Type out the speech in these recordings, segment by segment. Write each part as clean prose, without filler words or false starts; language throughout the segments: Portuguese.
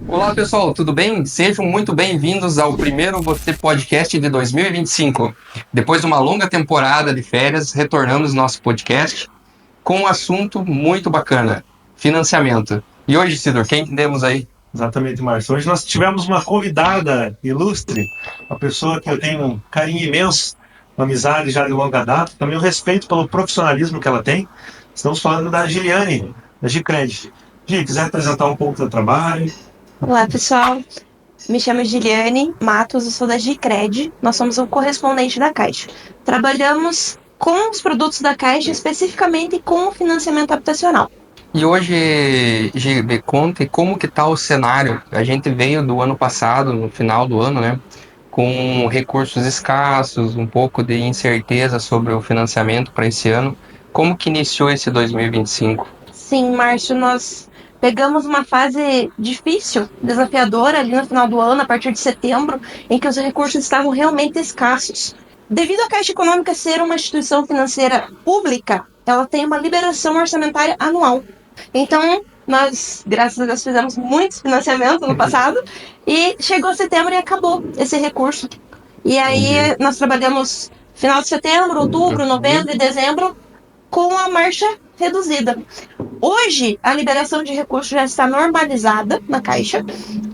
Olá pessoal, tudo bem? Sejam muito bem-vindos ao primeiro Você Podcast de 2025. Depois de uma longa temporada de férias, retornamos nosso podcast com um assunto muito bacana: financiamento. E hoje, Sidor, quem temos aí? Exatamente, Márcio. Hoje nós tivemos uma convidada ilustre, uma pessoa que eu tenho um carinho imenso, uma amizade já de longa data, também um respeito pelo profissionalismo que ela tem. Estamos falando da Giliane, da Gicred. Gi, quiser apresentar um pouco do trabalho? Olá, pessoal. Me chamo Giliane Matos, eu sou da Gicred. Nós somos o correspondente da Caixa. Trabalhamos com os produtos da Caixa, especificamente com o financiamento habitacional. E hoje, Gi, me conte como que tá o cenário. A gente veio do ano passado, no final do ano, né? Com recursos escassos, um pouco de incerteza sobre o financiamento para esse ano. Como que iniciou esse 2025? Sim, Márcio, nós pegamos uma fase difícil, desafiadora ali no final do ano, a partir de setembro, em que os recursos estavam realmente escassos. Devido à Caixa Econômica ser uma instituição financeira pública, ela tem uma liberação orçamentária anual. Então, nós, graças a Deus, fizemos muitos financiamentos no passado e chegou setembro e acabou esse recurso. E aí nós trabalhamos final de setembro, outubro, novembro e dezembro com a marcha reduzida. Hoje, a liberação de recursos já está normalizada na Caixa.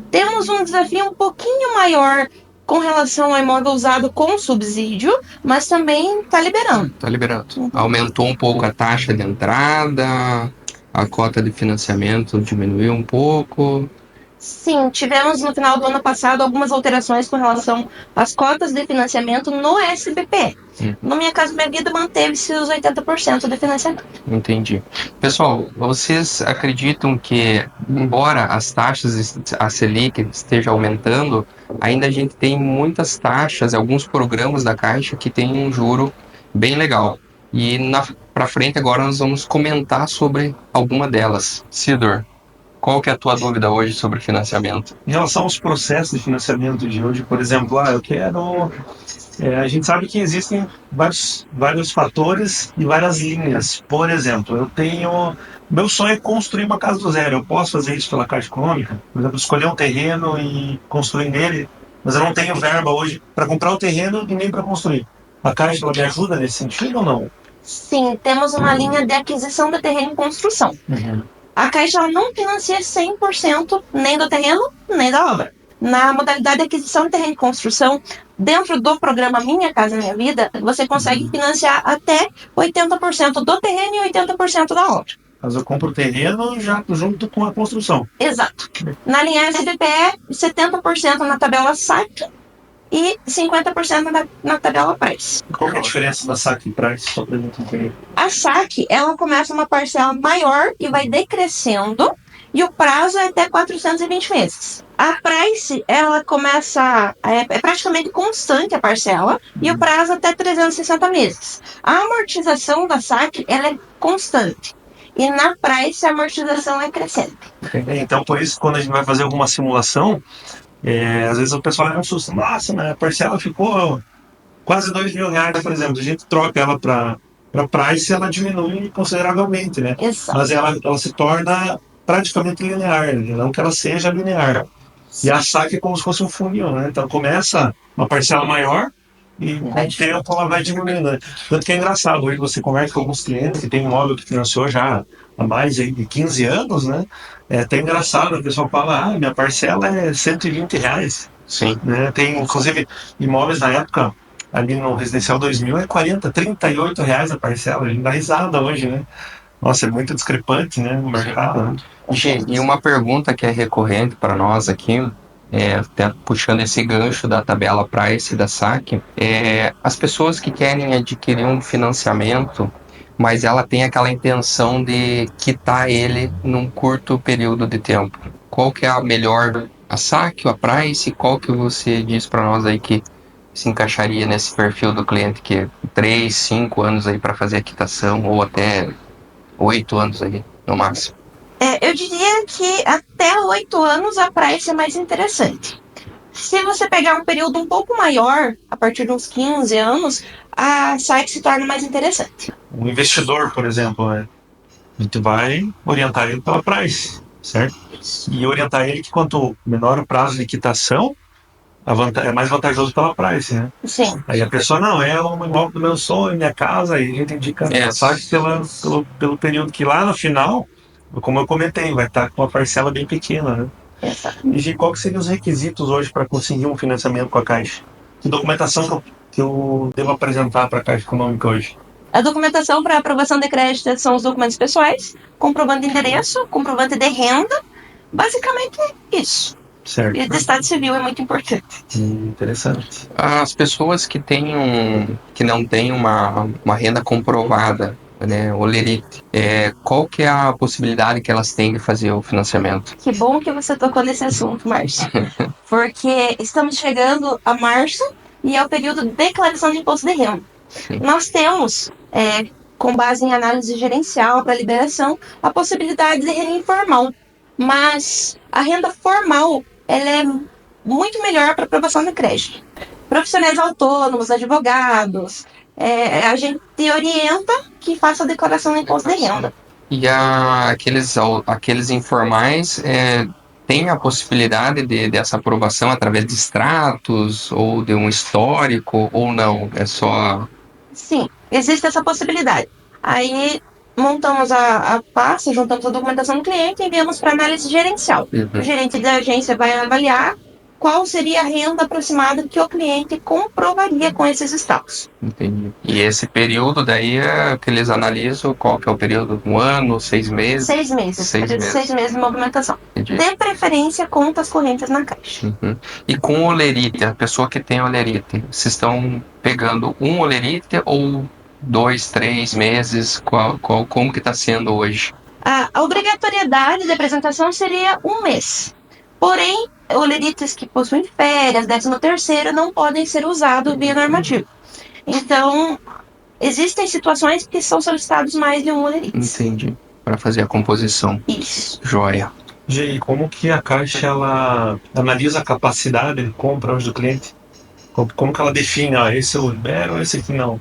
Temos um desafio um pouquinho maior com relação ao imóvel usado com subsídio, mas também está liberando. Tá liberado. Aumentou um pouco a taxa de entrada, a cota de financiamento diminuiu um pouco. Sim, tivemos no final do ano passado algumas alterações com relação às cotas de financiamento no SBPE. No Minha Casa Minha Vida manteve-se os 80% de financiamento. Entendi. Pessoal, vocês acreditam que, embora as taxas, a Selic esteja aumentando, ainda a gente tem muitas taxas, alguns programas da Caixa que têm um juro bem legal. E para frente agora nós vamos comentar sobre alguma delas. Sidor, qual que é a tua dúvida hoje sobre financiamento? Em relação aos processos de financiamento de hoje, por exemplo, eu quero. A gente sabe que existem vários fatores e várias linhas. Por exemplo, eu tenho. Meu sonho é construir uma casa do zero. Eu posso fazer isso pela Caixa Econômica? Por exemplo, escolher um terreno e construir nele, mas eu não tenho verba hoje para comprar o terreno e nem para construir. A Caixa ela me ajuda nesse sentido ou não? Sim, temos uma linha de aquisição de terreno em construção. A Caixa ela não financia 100% nem do terreno, nem da obra. Na modalidade de aquisição de terreno e construção, dentro do programa Minha Casa Minha Vida, você consegue financiar até 80% do terreno e 80% da obra. Mas eu compro o terreno já junto com a construção. Exato. Na linha SBPE, 70% na tabela SAC e 50% na tabela Price. Qual é a diferença da SAC e Price? Só para entender. A SAC, ela começa uma parcela maior e vai decrescendo, e o prazo é até 420 meses. A Price, ela começa, é praticamente constante a parcela, e o prazo até 360 meses. A amortização da SAC, ela é constante. E na Price, a amortização é crescente. Então, por isso, quando a gente vai fazer alguma simulação, às vezes o pessoal é um susto. Nossa, a parcela ficou quase R$2.000, por exemplo. A gente troca ela para Price e ela diminui consideravelmente, né? Exato. Mas ela se torna praticamente linear, não que ela seja linear. E a SAC é como se fosse um funil, né? Então começa uma parcela maior e com o tempo ela vai diminuindo. Né? Tanto que é engraçado, hoje você conversa com alguns clientes que tem imóvel que financiou já há mais de 15 anos, né? É até engraçado, o pessoal fala, minha parcela é R$120. Sim. Né? Tem, inclusive, imóveis na época, ali no Residencial 2000, é R$38 a parcela. A gente dá risada hoje, né? Nossa, é muito discrepante, né, no mercado. Né? E uma pergunta que é recorrente para nós aqui, até puxando esse gancho da tabela Price e da SAC, as pessoas que querem adquirir um financiamento, mas ela tem aquela intenção de quitar ele num curto período de tempo. Qual que é a melhor, a SAC ou a Price? Qual que você diz para nós aí que se encaixaria nesse perfil do cliente que é 3, 5 anos aí para fazer a quitação ou até 8 anos aí no máximo? Eu diria que até 8 anos a Price é mais interessante. Se você pegar um período um pouco maior, a partir de uns 15 anos, a SAC se torna mais interessante. Um investidor, por exemplo, a gente vai orientar ele pela Price. certo? E orientar ele que quanto menor o prazo de quitação, é mais vantajoso pela price, né? Sim. Aí a pessoa, não, é um imóvel do meu sonho, minha casa, aí a gente indica sabe, pelo período que lá no final, como eu comentei, vai estar com uma parcela bem pequena, né? Exatamente. E Gi, qual que seriam os requisitos hoje para conseguir um financiamento com a Caixa? Que documentação que eu devo apresentar para a Caixa Econômica hoje? A documentação para aprovação de crédito são os documentos pessoais, comprovante de endereço, comprovante de renda, basicamente isso. Certo. E de estado civil é muito importante. Interessante. As pessoas que não têm uma renda comprovada, né, olerite, qual que é a possibilidade que elas têm de fazer o financiamento? Que bom que você tocou nesse assunto, Márcio. Porque estamos chegando a março e é o período de declaração de imposto de renda. Sim. Nós temos, com base em análise gerencial para liberação, a possibilidade de renda informal. Mas a renda formal ela é muito melhor para aprovação de crédito. Profissionais autônomos, advogados, a gente orienta que faça a declaração de imposto de renda. E aqueles informais têm a possibilidade dessa aprovação através de extratos ou de um histórico ou não? É só. Sim, existe essa possibilidade. Aí montamos a pasta, juntamos a documentação do cliente e enviamos para análise gerencial. O gerente da agência vai avaliar qual seria a renda aproximada que o cliente comprovaria com esses status. Entendi. E esse período daí é que eles analisam qual que é o período? 1 ano, 6 meses? 6 meses. 6 meses de movimentação. Entendi. De preferência, contas correntes na Caixa. Uhum. E com olerite, a pessoa que tem olerite, vocês estão pegando um olerite ou 2, 3 meses? Como que está sendo hoje? A obrigatoriedade de apresentação seria 1 mês. Porém, olerites que possuem férias, 13º, não podem ser usados via normativo. Então, existem situações que são solicitados mais de um olerite. Entendi. Para fazer a composição. Isso. Joia. Gi, como que a Caixa ela analisa a capacidade de compra hoje do cliente? Como que ela define, esse eu libero, esse aqui não?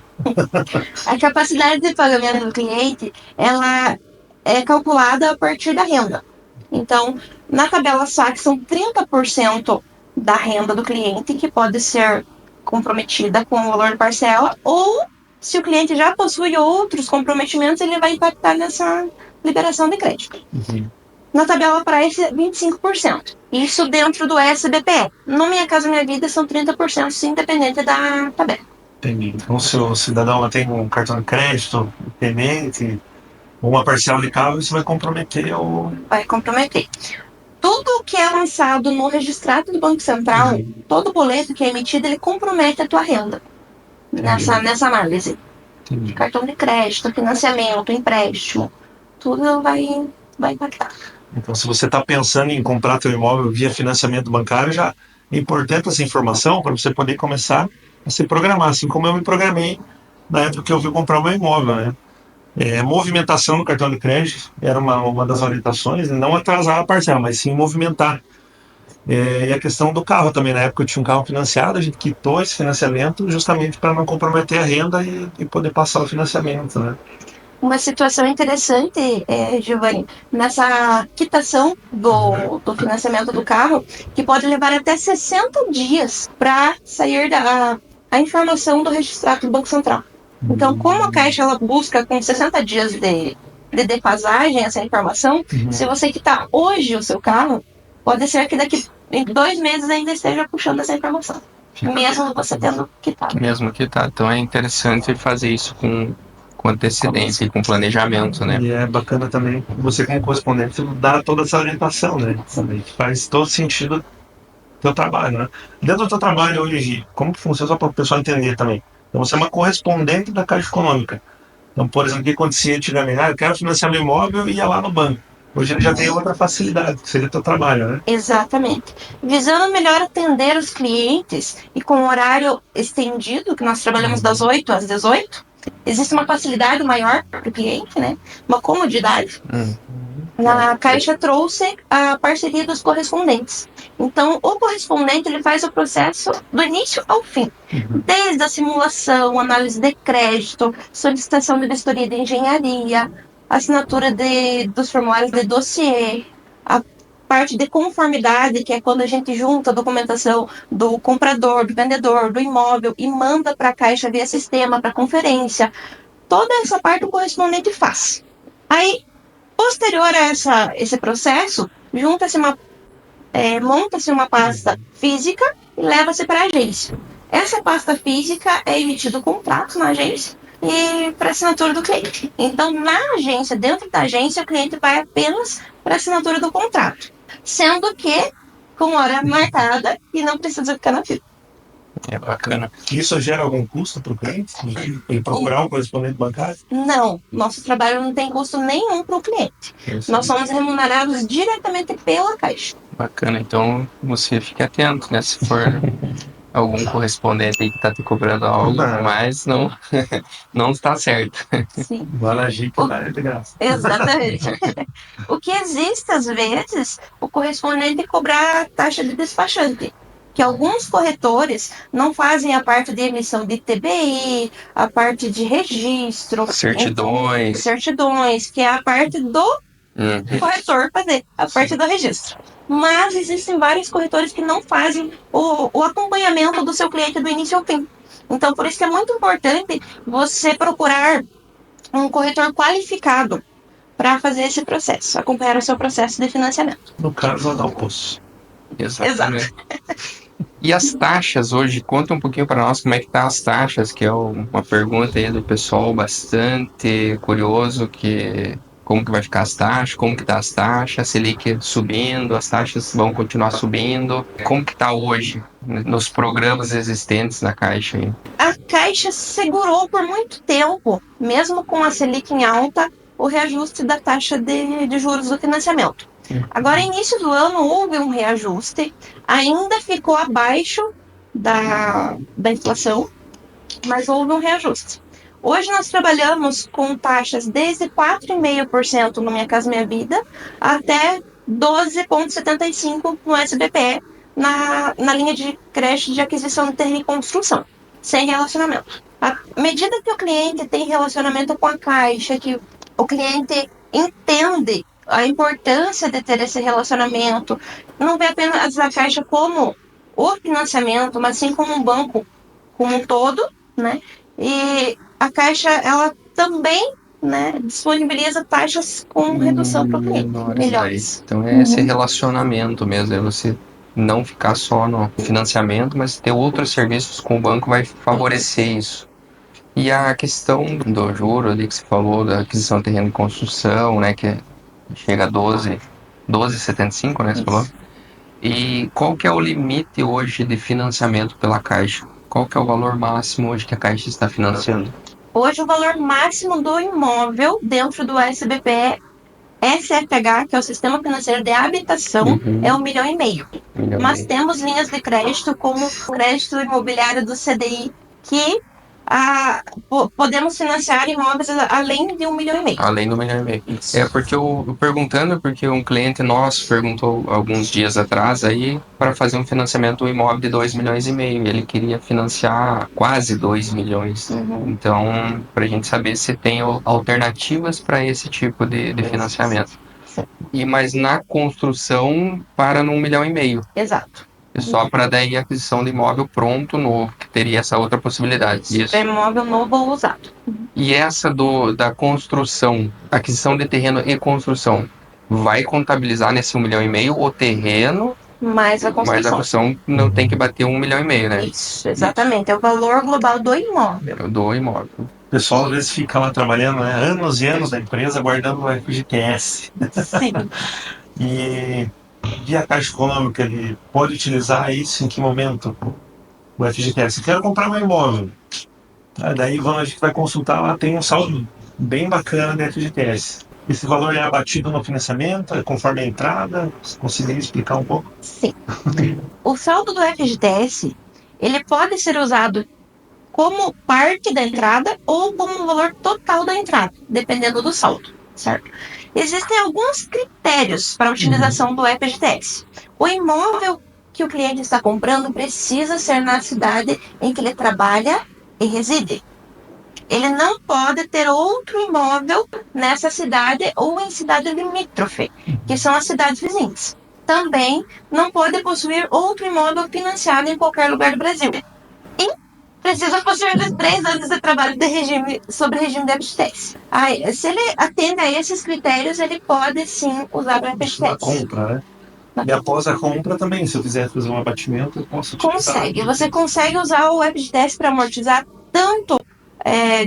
A capacidade de pagamento do cliente, ela é calculada a partir da renda. Então, na tabela SAC, são 30% da renda do cliente que pode ser comprometida com o valor de parcela, ou se o cliente já possui outros comprometimentos, ele vai impactar nessa liberação de crédito. Uhum. Na tabela price, 25%. Isso dentro do SBPE. No Minha Casa Minha Vida, são 30%, sim, independente da tabela. Entendi. Então, se o cidadão tem um cartão de crédito pendente, ou uma parcela de carro, isso vai comprometer o... Vai comprometer. Tudo que é lançado no registrado do Banco Central, todo boleto que é emitido, ele compromete a tua renda. Nessa análise. Entendi. Cartão de crédito, financiamento, empréstimo, tudo vai impactar. Então, se você está pensando em comprar teu imóvel via financiamento bancário, já é importante essa informação para você poder começar a se programar, assim como eu me programei na época que eu fui comprar o meu imóvel, né? Movimentação no cartão de crédito era uma das orientações, não atrasar a parcela, mas sim movimentar. E a questão do carro também, na época eu tinha um carro financiado, a gente quitou esse financiamento justamente para não comprometer a renda e poder passar o financiamento, né? Uma situação interessante, Giovanni, nessa quitação do financiamento do carro, que pode levar até 60 dias para sair a informação do registrado do Banco Central. Então, como a Caixa ela busca com 60 dias de defasagem essa informação, se você quitar hoje o seu carro, pode ser que daqui em 2 meses ainda esteja puxando essa informação, mesmo você tendo quitado. Mesmo quitado. Então é interessante fazer isso com antecedência e com planejamento, né? E é bacana também você, como correspondente, dar toda essa orientação, né? Que faz todo sentido do teu trabalho, né? Dentro do teu trabalho hoje, como que funciona, só para o pessoal entender também. Então você é uma correspondente da Caixa Econômica. Então, por exemplo, o que acontecia antigamente? Eu quero financiar meu imóvel e ia lá no banco. Hoje ele já tem outra facilidade, que seria o teu trabalho, né? Exatamente. Visando melhor atender os clientes e com horário estendido, que nós trabalhamos das 8 às 18, existe uma facilidade maior para o cliente, né? Uma comodidade. A Caixa trouxe a parceria dos correspondentes. Então, o correspondente ele faz o processo do início ao fim. Desde a simulação, análise de crédito, solicitação de vistoria de engenharia, assinatura dos formulários de dossiê, A parte de conformidade, que é quando a gente junta a documentação do comprador, do vendedor, do imóvel e manda para a Caixa via sistema, para conferência. Toda essa parte o correspondente faz. Aí, posterior a esse processo, monta-se uma pasta física e leva-se para a agência. Essa pasta física é emitido o contrato na agência e para assinatura do cliente. Então, na agência, dentro da agência, o cliente vai apenas para a assinatura do contrato, sendo que com hora marcada e não precisa ficar na fila. É bacana. Isso gera algum custo para o cliente? Ele procurar um correspondente bancário? Não, nosso trabalho não tem custo nenhum para o cliente. Nós somos remunerados diretamente pela Caixa. Bacana, então você fique atento, né? Se for algum correspondente aí que tá te cobrando algo, mas não está certo. Sim. Vai agir que vai de graça. Exatamente. O que existe, às vezes, o correspondente cobrar a taxa de despachante. Que alguns corretores não fazem a parte de emissão de TBI, a parte de registro, certidões, que é a parte do corretor fazer, a parte do registro. Mas existem vários corretores que não fazem o acompanhamento do seu cliente do início ao fim. Então, por isso que é muito importante você procurar um corretor qualificado para fazer esse processo, acompanhar o seu processo de financiamento. No caso, lá dá o poço. Exatamente. E as taxas hoje, conta um pouquinho para nós como é que tá as taxas, que é uma pergunta aí do pessoal bastante curioso, como que vai ficar as taxas, como que tá as taxas, a Selic subindo, as taxas vão continuar subindo, como que tá hoje nos programas existentes na Caixa aí? A Caixa segurou por muito tempo, mesmo com a Selic em alta, o reajuste da taxa de juros do financiamento. Agora, início do ano, houve um reajuste, ainda ficou abaixo da inflação, mas houve um reajuste. Hoje nós trabalhamos com taxas desde 4,5% no Minha Casa Minha Vida até 12,75% no SBPE, na linha de crédito de aquisição de terreno e construção, sem relacionamento. À medida que o cliente tem relacionamento com a Caixa, que o cliente entende a importância de ter esse relacionamento, não vê apenas a Caixa como o financiamento, mas sim como um banco como um todo, né? E a Caixa, ela também, né, disponibiliza taxas com redução para o cliente. Melhores. Então é esse relacionamento mesmo, é você não ficar só no financiamento, mas ter outros serviços com o banco vai favorecer isso. E a questão do juro ali que você falou, da aquisição de terreno de construção, né, que chega a 12,75, né, você falou? E qual que é o limite hoje de financiamento pela Caixa? Qual que é o valor máximo hoje que a Caixa está financiando? Hoje o valor máximo do imóvel dentro do SBPE SFH, que é o Sistema Financeiro de Habitação, é 1,5 milhão. Mas temos linhas de crédito como o crédito imobiliário do CDI, que podemos financiar imóveis além de 1,5 milhão. Além do 1,5 milhão. É porque eu perguntando, porque um cliente nosso perguntou alguns dias atrás aí para fazer um financiamento do imóvel de 2,5 milhões. Ele queria financiar quase 2 milhões. Então, para a gente saber se tem alternativas para esse tipo de financiamento. Mas na construção para no 1,5 milhão. Exato. Só para daí a aquisição de imóvel pronto, novo, que teria essa outra possibilidade. Isso. É imóvel novo ou usado. E essa da construção, aquisição de terreno e construção, vai contabilizar nesse 1,5 milhão o terreno, mas a construção não tem que bater 1,5 milhão, né? Isso, exatamente. É o valor global do imóvel. Do imóvel. O pessoal às vezes fica lá trabalhando, né, anos e anos na empresa guardando o FGTS. Sim. E a Caixa Econômica, ele pode utilizar isso em que momento? O FGTS. Eu quero comprar um imóvel. Daí a gente vai consultar, lá tem um saldo bem bacana de FGTS. Esse valor é abatido no financiamento, conforme a entrada? Você conseguiria explicar um pouco? Sim. O saldo do FGTS, ele pode ser usado como parte da entrada ou como o valor total da entrada, dependendo do saldo, certo? Existem alguns critérios para a utilização do FGTS. O imóvel que o cliente está comprando precisa ser na cidade em que ele trabalha e reside. ele não pode ter outro imóvel nessa cidade ou em cidade limítrofe, que são as cidades vizinhas. Também não pode possuir outro imóvel financiado em qualquer lugar do Brasil. E precisa possuir os 3 anos de trabalho sobre regime de FGTS. Aí, se ele atende a esses critérios, ele pode sim usar o Na FGTS. compra, né? E após a compra também, se eu quiser fazer um abatimento, eu posso utilizar. Consegue. Você consegue usar o FGTS para amortizar tanto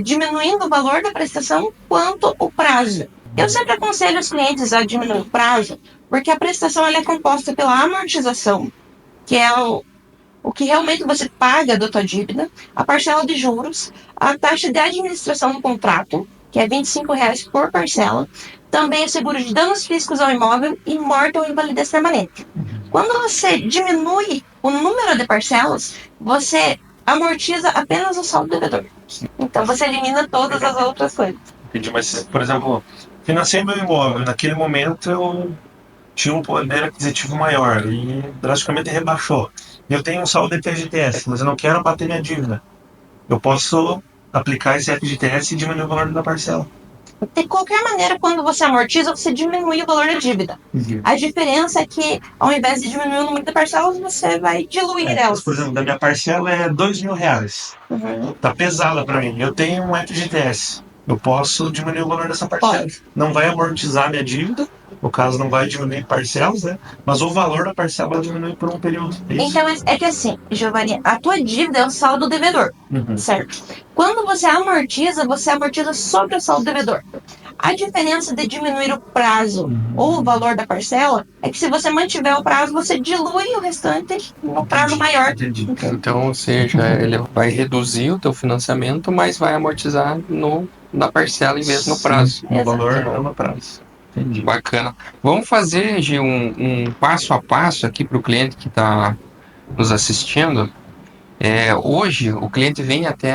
diminuindo o valor da prestação quanto o prazo. Eu sempre aconselho os clientes a diminuir o prazo, porque a prestação ela é composta pela amortização, que é o que realmente você paga da tua dívida, a parcela de juros, a taxa de administração do contrato, que é R$ 25 por parcela, também o seguro de danos físicos ao imóvel e morte ou invalidez permanente. Quando você diminui o número de parcelas, você amortiza apenas o saldo devedor. Então você elimina todas as outras coisas. Entendi, mas, por exemplo, financei meu imóvel, naquele momento eu tinha um poder aquisitivo maior e drasticamente rebaixou. Eu tenho um saldo de FGTS, mas eu não quero abater minha dívida. Eu posso aplicar esse FGTS e diminuir o valor da parcela. De qualquer maneira, quando você amortiza, você diminui o valor da dívida. A diferença é que, ao invés de diminuir o número de parcelas, você vai diluir elas. Por exemplo, da minha parcela é R$ 2.000. Tá pesada para mim. Eu tenho um FGTS. Eu posso diminuir o valor dessa parcela. Pode. Não vai amortizar minha dívida, no caso não vai diminuir parcelas, né? Mas o valor da parcela vai diminuir por um período. É isso? Então, é que assim, Giovanni, a tua dívida é o saldo devedor, certo? Quando você amortiza sobre o saldo devedor. A diferença de diminuir o prazo ou o valor da parcela é que se você mantiver o prazo, você dilui o restante no prazo maior. Entendi. Então, ou seja, ele vai reduzir o teu financiamento, mas vai amortizar na parcela em vez no prazo. No valor, não no prazo. Entendi. Bacana. Vamos fazer, Gi, um passo a passo aqui para o cliente que está nos assistindo. Hoje, o cliente vem até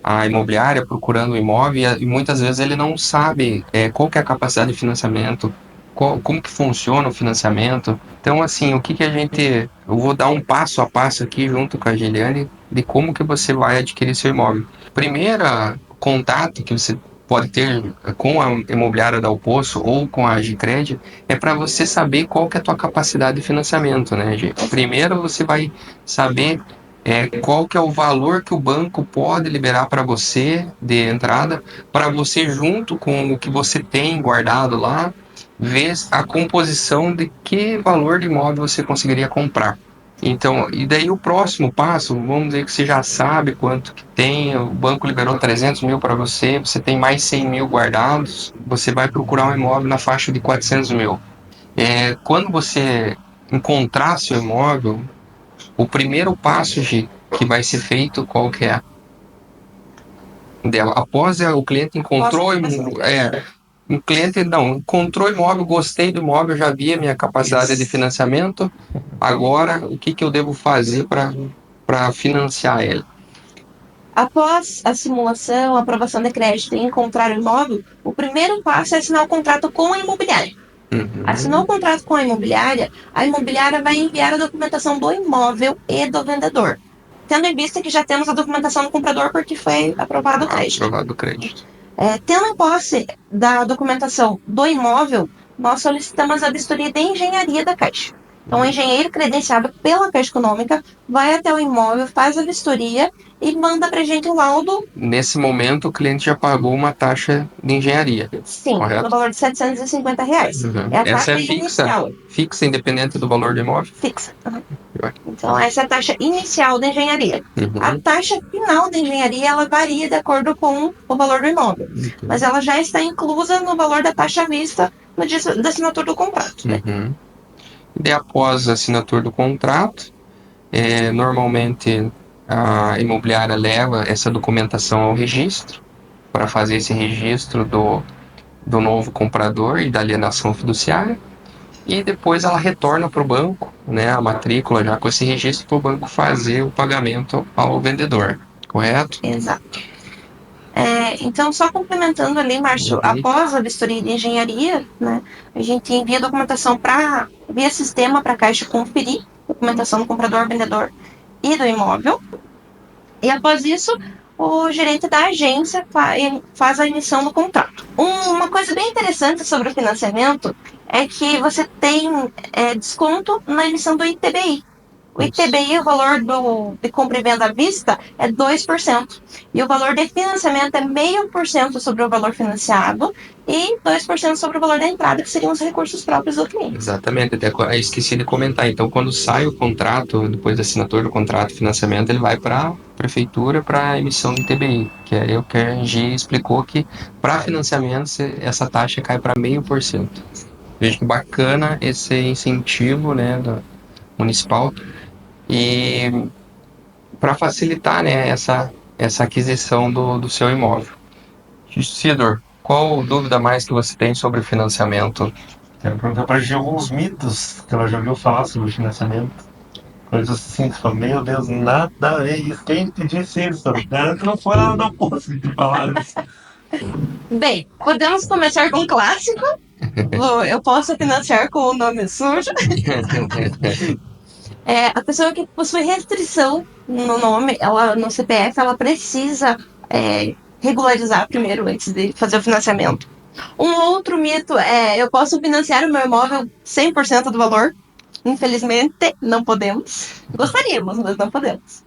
a imobiliária procurando um imóvel e muitas vezes ele não sabe qual que é a capacidade de financiamento, como que funciona o financiamento. Então, assim, eu vou dar um passo a passo aqui junto com a Giliane de como que você vai adquirir seu imóvel. Primeiro contato que você pode ter com a imobiliária da Alpoço ou com a Agicred é para você saber qual que é a tua capacidade de financiamento, né, Gi? Primeiro você vai saber qual que é o valor que o banco pode liberar para você de entrada, para você junto com o que você tem guardado lá, ver a composição de que valor de imóvel você conseguiria comprar. Então, e daí o próximo passo, vamos dizer que você já sabe quanto que tem, o banco liberou 300 mil para você, você tem mais 100 mil guardados, você vai procurar um imóvel na faixa de 400 mil. Quando você encontrar seu imóvel, o primeiro passo que vai ser feito, qual que é? Após o cliente encontrou encontrou o imóvel, gostei do imóvel, já vi a minha capacidade de financiamento. Agora, o que eu devo fazer para financiar ele? Após a simulação, a aprovação de crédito e encontrar o imóvel, o primeiro passo é assinar o contrato com a imobiliária. Assinou o contrato com a imobiliária vai enviar a documentação do imóvel e do vendedor. Tendo em vista que já temos a documentação do comprador porque foi aprovado o crédito. Aprovado o crédito. Tendo em posse da documentação do imóvel, nós solicitamos a vistoria de engenharia da Caixa. Então, o engenheiro credenciado pela Caixa Econômica vai até o imóvel, faz a vistoria e manda para a gente o laudo. Nesse momento, o cliente já pagou uma taxa de engenharia. Sim, correto? No valor de R$ 750. É a Essa taxa é fixa? inicial. Fixa, independente do valor do imóvel? Fixa. Então, essa é a taxa inicial da engenharia. A taxa final da engenharia, ela varia de acordo com o valor do imóvel. Mas ela já está inclusa no valor da taxa à vista no dia da assinatura do contrato. E após a assinatura do contrato, normalmente a imobiliária leva essa documentação ao registro para fazer esse registro do novo comprador e da alienação fiduciária. E depois ela retorna para o banco, né, a matrícula já com esse registro para o banco fazer o pagamento ao vendedor, correto? Exato. Então, só complementando ali, Márcio, após a vistoria de engenharia, né, a gente envia a documentação via sistema para a Caixa conferir, documentação do comprador, vendedor e do imóvel. E após isso, o gerente da agência faz a emissão do contrato. Uma coisa bem interessante sobre o financiamento é que você tem desconto na emissão do ITBI. O ITBI, o valor de compra e venda à vista, é 2%. E o valor de financiamento é 0,5% sobre o valor financiado e 2% sobre o valor da entrada, que seriam os recursos próprios do cliente. Exatamente, até eu esqueci de comentar. Então, quando sai o contrato, depois da assinatura do contrato de financiamento, ele vai para a prefeitura para a emissão do ITBI, que é o que a Gi explicou que para financiamento essa taxa cai para 0,5%. Veja que bacana esse incentivo, né, municipal. E para facilitar, né, essa aquisição do seu imóvel. Sidor, qual dúvida mais que você tem sobre o financiamento? Quero perguntar para a Gi alguns mitos que ela já ouviu falar sobre financiamento. Coisas assim, que fala, meu Deus, nada a ver isso. Quem te disse isso? Garanto que não foi lá no posto que te falaram isso. Bem, podemos começar com um clássico. Eu posso financiar com o nome sujo. A pessoa que possui restrição no nome, no CPF, ela precisa regularizar primeiro antes de fazer o financiamento. Um outro mito é: eu posso financiar o meu imóvel 100% do valor? Infelizmente, não podemos. Gostaríamos, mas não podemos.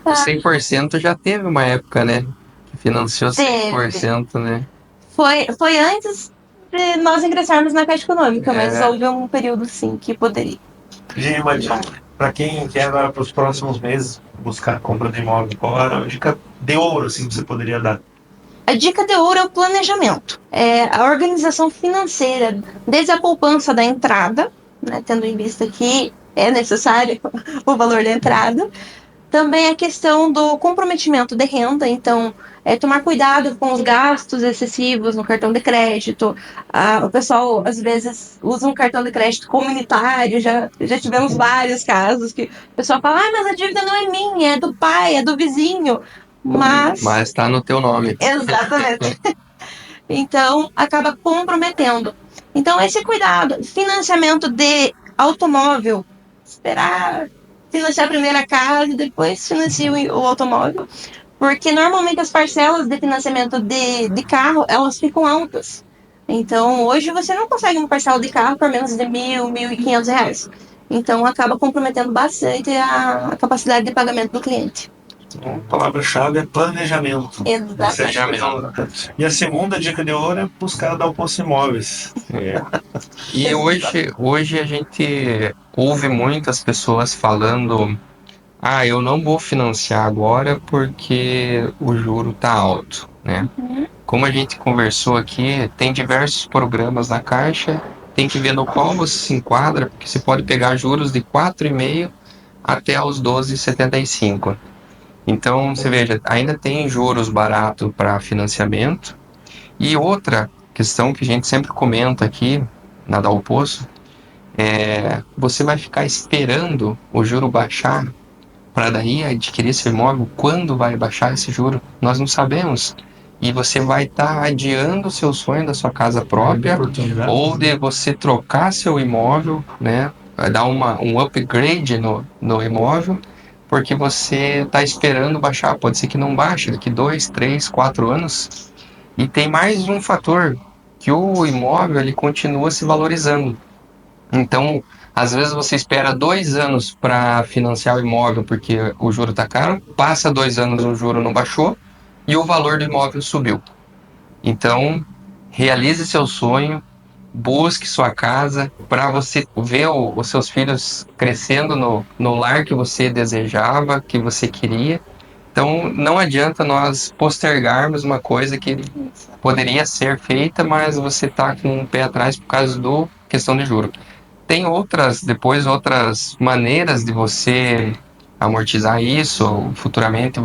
100% já teve uma época, né? Que financiou 100%, né? Foi antes de nós ingressarmos na Caixa Econômica, mas houve um período, sim, que poderia. Gi, uma dica para quem quer agora para os próximos meses buscar a compra de imóvel, qual era a dica de ouro assim, que você poderia dar? A dica de ouro é o planejamento. A organização financeira, desde a poupança da entrada, né, tendo em vista que é necessário o valor da entrada. Também a questão do comprometimento de renda, então tomar cuidado com os gastos excessivos no cartão de crédito. O pessoal às vezes usa um cartão de crédito comunitário, já tivemos vários casos que o pessoal fala: mas a dívida não é minha, é do pai, é do vizinho. Mas está no teu nome. Exatamente. Então, acaba comprometendo. Então, esse cuidado. Financiamento de automóvel. Esperar financiar a primeira casa e depois financia o automóvel. Porque normalmente as parcelas de financiamento de carro, elas ficam altas. Então, hoje você não consegue uma parcela de carro por menos de R$1.000, R$1.500. Então, acaba comprometendo bastante a capacidade de pagamento do cliente. A palavra-chave é planejamento. Exatamente. E a segunda dica de ouro é buscar dar o posto imóveis. E hoje a gente ouve muitas pessoas falando: eu não vou financiar agora porque o juro tá alto, né? Como a gente conversou aqui, tem diversos programas na Caixa, tem que ver no qual você se enquadra, porque você pode pegar juros de 4,5 até os 12,75. Então, você veja, ainda tem juros baratos para financiamento. E outra questão que a gente sempre comenta aqui na Dá o Poço você vai ficar esperando o juro baixar para daí adquirir seu imóvel. Quando vai baixar esse juro? Nós não sabemos. E você vai estar adiando o seu sonho da sua casa própria ou de você trocar seu imóvel, né? Vai dar um upgrade no imóvel, porque você está esperando baixar. Pode ser que não baixe daqui 2, 3, 4 anos. E tem mais um fator, que o imóvel ele continua se valorizando. Então, às vezes você espera 2 anos para financiar o imóvel porque o juro está caro, passa 2 anos o juro não baixou e o valor do imóvel subiu. Então, realize seu sonho, busque sua casa para você ver os seus filhos crescendo no lar que você desejava, que você queria. Então, não adianta nós postergarmos uma coisa que poderia ser feita, mas você está com um pé atrás por causa do questão de juro. Tem outras maneiras de você amortizar isso. Futuramente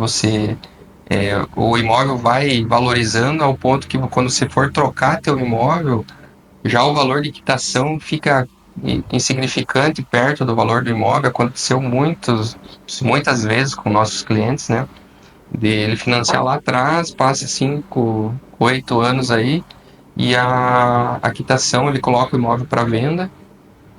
o imóvel vai valorizando ao ponto que quando você for trocar teu imóvel, já o valor de quitação fica insignificante perto do valor do imóvel. Aconteceu muitas vezes com nossos clientes, né? De ele financiar lá atrás, passa 5, 8 anos aí, e a quitação, ele coloca o imóvel para venda,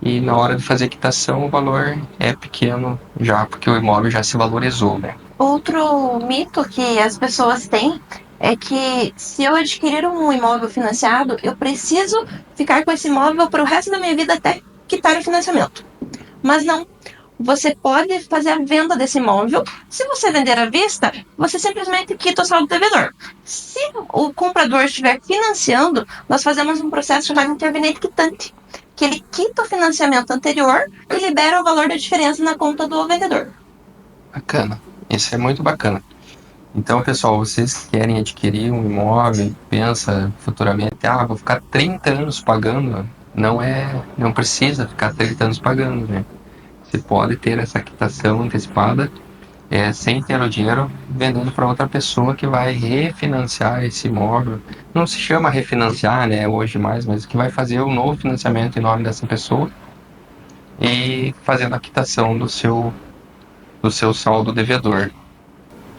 e na hora de fazer a quitação o valor é pequeno já, porque o imóvel já se valorizou, né? Outro mito que as pessoas têm é que se eu adquirir um imóvel financiado, eu preciso ficar com esse imóvel para o resto da minha vida até quitar o financiamento. Mas não. Você pode fazer a venda desse imóvel. Se você vender à vista, você simplesmente quita o saldo devedor. Se o comprador estiver financiando, nós fazemos um processo chamado interveniente quitante, que ele quita o financiamento anterior e libera o valor da diferença na conta do vendedor. Bacana. Isso é muito bacana. Então, pessoal, vocês que querem adquirir um imóvel, pensa futuramente, vou ficar 30 anos pagando. Não precisa ficar 30 anos pagando, né? Você pode ter essa quitação antecipada, sem ter o dinheiro, vendendo para outra pessoa que vai refinanciar esse imóvel. Não se chama refinanciar, né, hoje mais, mas que vai fazer um novo financiamento em nome dessa pessoa e fazendo a quitação do seu saldo devedor.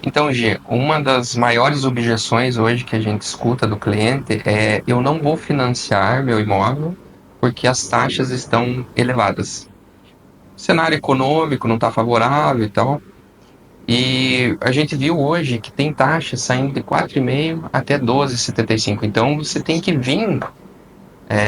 Então, G, uma das maiores objeções hoje que a gente escuta do cliente é: eu não vou financiar meu imóvel porque as taxas estão elevadas. O cenário econômico não está favorável e tal. E a gente viu hoje que tem taxas saindo de 4,5 até 12,75. Então você tem que vir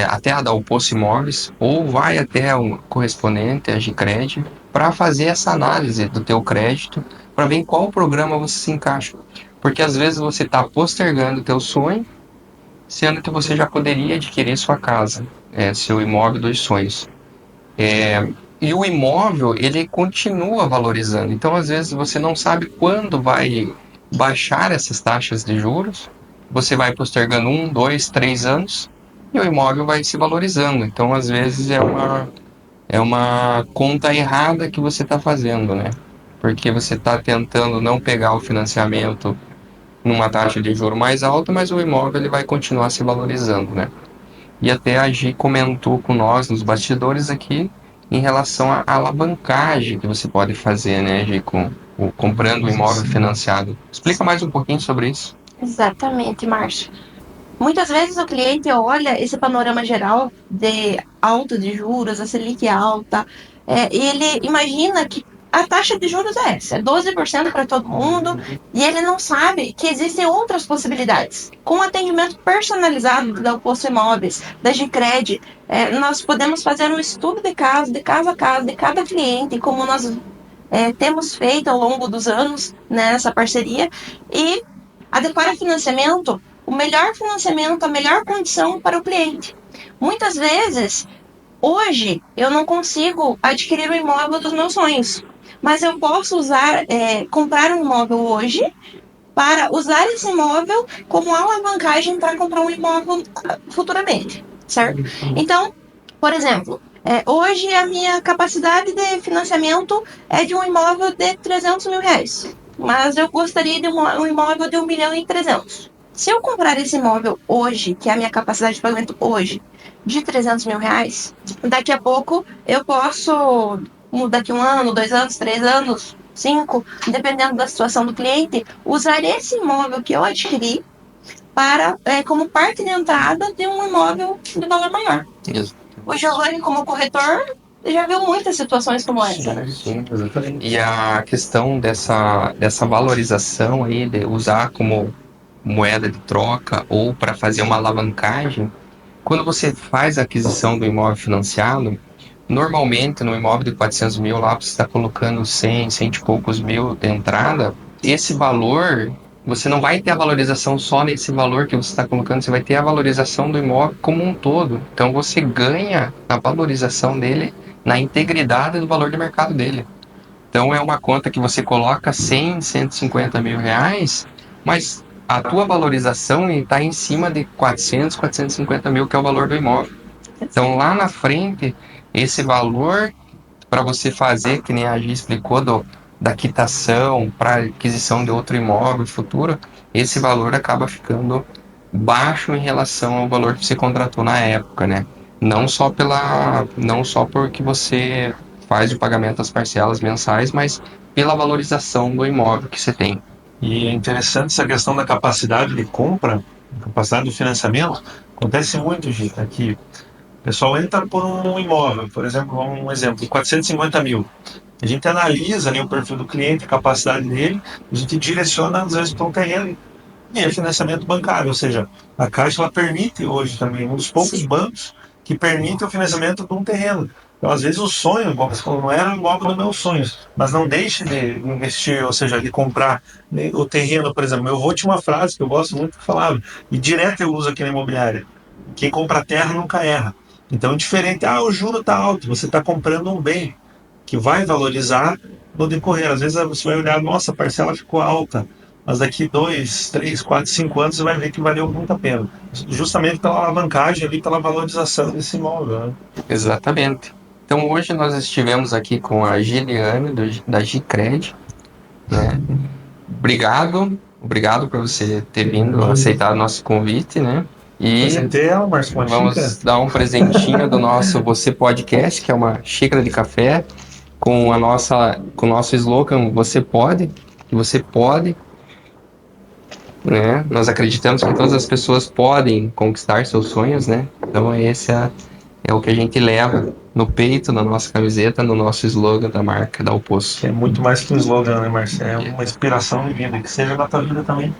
até a Dalpoço Imóveis ou vai até o correspondente, a Gicred, para fazer essa análise do teu crédito, para ver em qual programa você se encaixa. Porque às vezes você está postergando o teu sonho, sendo que você já poderia adquirir sua casa, seu imóvel dos sonhos. E o imóvel, ele continua valorizando. Então, às vezes, você não sabe quando vai baixar essas taxas de juros. Você vai postergando 1, 2, 3 anos e o imóvel vai se valorizando. Então, às vezes, é uma conta errada que você está fazendo, né? Porque você está tentando não pegar o financiamento numa taxa de juro mais alta, mas o imóvel ele vai continuar se valorizando, né? E até a Gi comentou com nós nos bastidores aqui em relação à alavancagem que você pode fazer, né, Gi, comprando um imóvel financiado. Explica mais um pouquinho sobre isso. Exatamente, Márcio. Muitas vezes o cliente olha esse panorama geral de alta de juros, a Selic alta, e ele imagina que a taxa de juros é essa, é 12% para todo mundo, e ele não sabe que existem outras possibilidades. Com atendimento personalizado da Oposto Imóveis, da Gicred, nós podemos fazer um estudo de caso a caso, de cada cliente, como nós temos feito ao longo dos anos nessa parceria, e adequar o financiamento, o melhor financiamento, a melhor condição para o cliente. Muitas vezes, hoje, eu não consigo adquirir o imóvel dos meus sonhos, mas eu posso comprar um imóvel hoje para usar esse imóvel como alavancagem para comprar um imóvel futuramente, certo? Então, por exemplo, hoje a minha capacidade de financiamento é de um imóvel de 300 mil reais, mas eu gostaria de um imóvel de 1 milhão e 300. Se eu comprar esse imóvel hoje, que é a minha capacidade de pagamento hoje, de 300 mil reais, daqui a pouco eu posso, daqui 1 ano, 2 anos, 3 anos, 5, dependendo da situação do cliente, usar esse imóvel que eu adquiri para como parte de entrada de um imóvel de valor maior. Isso. O Giovanni, como corretor, já viu muitas situações como essa, né? Sim, exatamente. E a questão dessa valorização aí, de usar como moeda de troca ou para fazer uma alavancagem, quando você faz a aquisição do imóvel financiado, normalmente no imóvel de 400 mil lá você está colocando 100, 100 e poucos mil de entrada. Esse valor, você não vai ter a valorização só nesse valor que você está colocando, você vai ter a valorização do imóvel como um todo. Então você ganha a valorização dele na integridade do valor de mercado dele. Então é uma conta que você coloca 100, 150 mil reais, mas a tua valorização está em cima de 400, 450 mil, que é o valor do imóvel. Então lá na frente, esse valor para você fazer, que nem a Gi explicou, da quitação para aquisição de outro imóvel futuro, esse valor acaba ficando baixo em relação ao valor que você contratou na época, né? Não só porque você faz o pagamento das parcelas mensais, mas pela valorização do imóvel que você tem. E é interessante essa questão da capacidade de compra, capacidade do financiamento. Acontece muito, Gita, que o pessoal entra por um imóvel, por exemplo, um exemplo, 450 mil. A gente analisa ali o perfil do cliente, a capacidade dele, a gente direciona às vezes para um terreno e é financiamento bancário, ou seja, a Caixa ela permite hoje também, um dos poucos bancos que permite o financiamento de um terreno. Então, às vezes, o sonho, igual você falou, não era o imóvel dos meus sonhos, mas não deixe de investir, ou seja, de comprar o terreno, por exemplo. Eu vou te uma frase que eu gosto muito de falar, e direto eu uso aqui na imobiliária: quem compra terra nunca erra. Então, é diferente, o juro está alto, você está comprando um bem que vai valorizar no decorrer. Às vezes você vai olhar, nossa, a parcela ficou alta, mas daqui 2, 3, 4, 5 anos você vai ver que valeu muito a pena. Justamente pela alavancagem ali, pela valorização desse imóvel. Né? Exatamente. Então hoje nós estivemos aqui com a Giliane da Gicred, né? Obrigado por você ter vindo, aceitar nosso convite, né? E Presentei ela, Márcio, uma vamos xícara. dar um presentinho do nosso Você Podcast, que é uma xícara de café com com o nosso slogan Você Pode, que você pode, né? Nós acreditamos que todas as pessoas podem conquistar seus sonhos, né? Então esse é o que a gente leva no peito, na nossa camiseta, no nosso slogan da marca da Oposto. Que é muito mais que um slogan, né, Márcio? É uma inspiração de vida, que seja na tua vida também.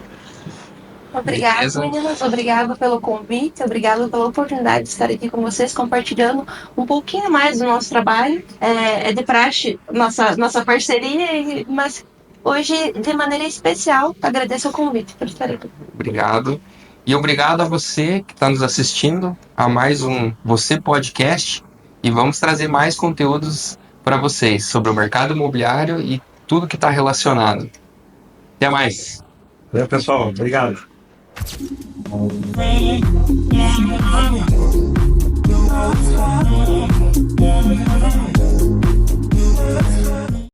Obrigada, Beleza? meninas. Obrigada pelo convite. Obrigada pela oportunidade de estar aqui com vocês, compartilhando um pouquinho mais do nosso trabalho. É de praxe nossa parceria, mas hoje, de maneira especial, agradeço o convite por estar aqui. Obrigado. E obrigado a você que está nos assistindo a mais um Você Podcast. E vamos trazer mais conteúdos para vocês sobre o mercado imobiliário e tudo que está relacionado. Até mais. Valeu, pessoal. Obrigado. Yeah.